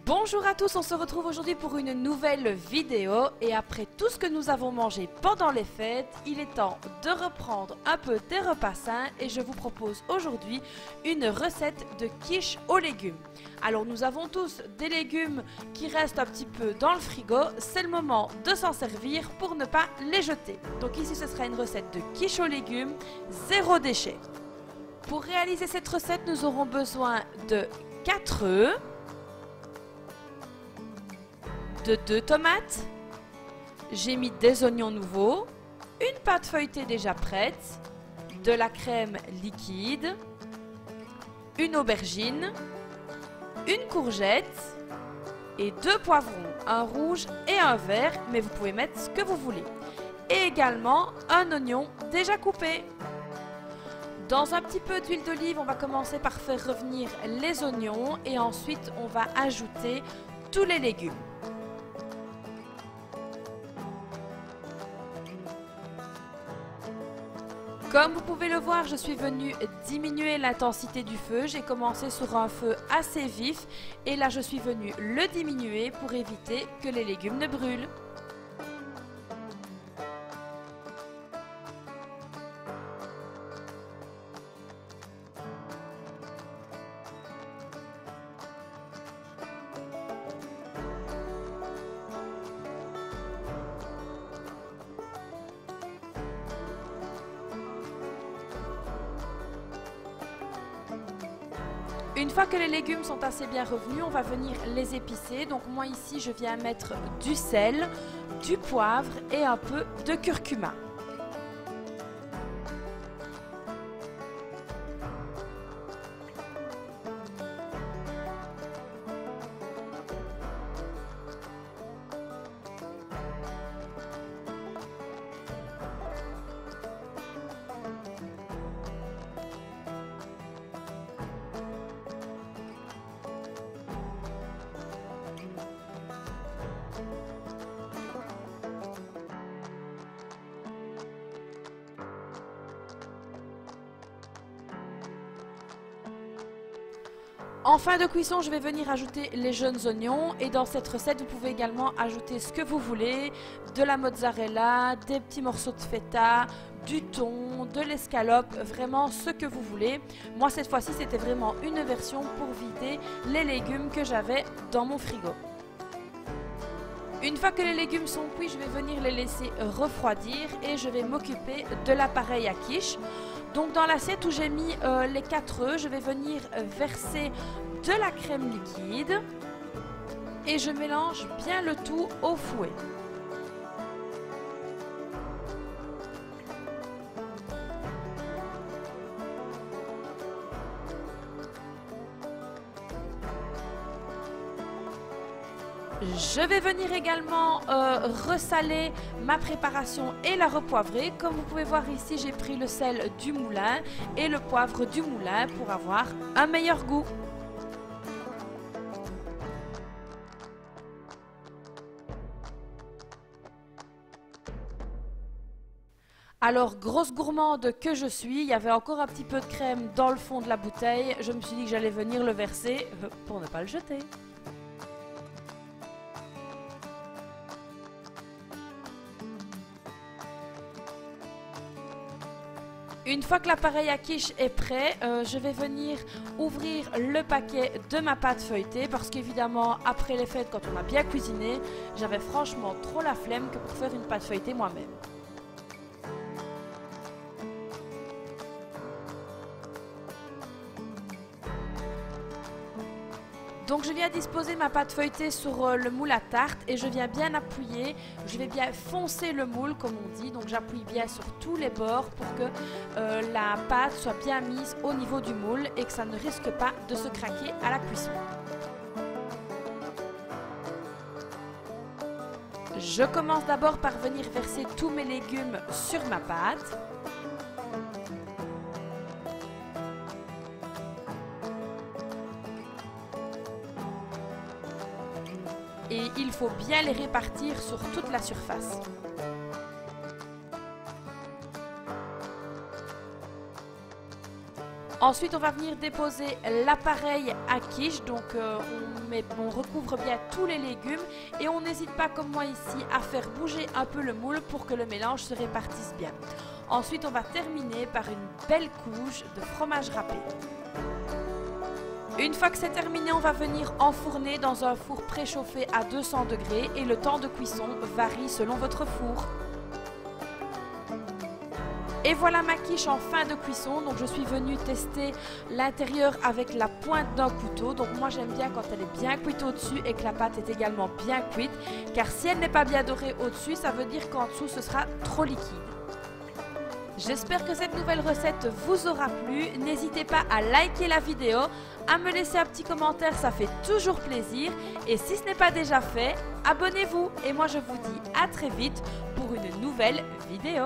Bonjour à tous, on se retrouve aujourd'hui pour une nouvelle vidéo et après tout ce que nous avons mangé pendant les fêtes, il est temps de reprendre un peu des repas sains et je vous propose aujourd'hui une recette de quiche aux légumes. Alors nous avons tous des légumes qui restent un petit peu dans le frigo, c'est le moment de s'en servir pour ne pas les jeter. Donc ici ce sera une recette de quiche aux légumes, zéro déchet. Pour réaliser cette recette, nous aurons besoin de 4 œufs, de 2 tomates, j'ai mis des oignons nouveaux, une pâte feuilletée déjà prête, de la crème liquide, une aubergine, une courgette et 2 poivrons, un rouge et un vert, mais vous pouvez mettre ce que vous voulez. Et également un oignon déjà coupé. Dans un petit peu d'huile d'olive, on va commencer par faire revenir les oignons et ensuite on va ajouter tous les légumes. Comme vous pouvez le voir, je suis venue diminuer l'intensité du feu. J'ai commencé sur un feu assez vif et là je suis venue le diminuer pour éviter que les légumes ne brûlent. Une fois que les légumes sont assez bien revenus, on va venir les épicer. Donc moi ici, je viens mettre du sel, du poivre et un peu de curcuma. En fin de cuisson, je vais venir ajouter les jeunes oignons et dans cette recette, vous pouvez également ajouter ce que vous voulez, de la mozzarella, des petits morceaux de feta, du thon, de l'escalope, vraiment ce que vous voulez. Moi, cette fois-ci, c'était vraiment une version pour vider les légumes que j'avais dans mon frigo. Une fois que les légumes sont cuits, je vais venir les laisser refroidir et je vais m'occuper de l'appareil à quiche. Donc dans l'assiette où j'ai mis les 4 œufs, je vais venir verser de la crème liquide et je mélange bien le tout au fouet. Je vais venir également ressaler ma préparation et la repoivrer. Comme vous pouvez voir ici, j'ai pris le sel du moulin et le poivre du moulin pour avoir un meilleur goût. Alors, grosse gourmande que je suis, il y avait encore un petit peu de crème dans le fond de la bouteille. Je me suis dit que j'allais venir le verser pour ne pas le jeter. Une fois que l'appareil à quiche est prêt, je vais venir ouvrir le paquet de ma pâte feuilletée parce qu'évidemment, après les fêtes, quand on a bien cuisiné, j'avais franchement trop la flemme que pour faire une pâte feuilletée moi-même. Donc je viens disposer ma pâte feuilletée sur le moule à tarte et je viens bien appuyer, je vais bien foncer le moule comme on dit, donc j'appuie bien sur tous les bords pour que la pâte soit bien mise au niveau du moule et que ça ne risque pas de se craquer à la cuisson. Je commence d'abord par venir verser tous mes légumes sur ma pâte. et il faut bien les répartir sur toute la surface. Ensuite, on va venir déposer l'appareil à quiche, donc on recouvre bien tous les légumes et on n'hésite pas comme moi ici à faire bouger un peu le moule pour que le mélange se répartisse bien. Ensuite, on va terminer par une belle couche de fromage râpé. Une fois que c'est terminé, on va venir enfourner dans un four préchauffé à 200 degrés et le temps de cuisson varie selon votre four. Et voilà ma quiche en fin de cuisson, donc je suis venue tester l'intérieur avec la pointe d'un couteau. Donc moi j'aime bien quand elle est bien cuite au-dessus et que la pâte est également bien cuite, car si elle n'est pas bien dorée au-dessus, ça veut dire qu'en dessous ce sera trop liquide. J'espère que cette nouvelle recette vous aura plu. N'hésitez pas à liker la vidéo, à me laisser un petit commentaire, ça fait toujours plaisir. Et si ce n'est pas déjà fait, abonnez-vous. Et moi je vous dis à très vite pour une nouvelle vidéo.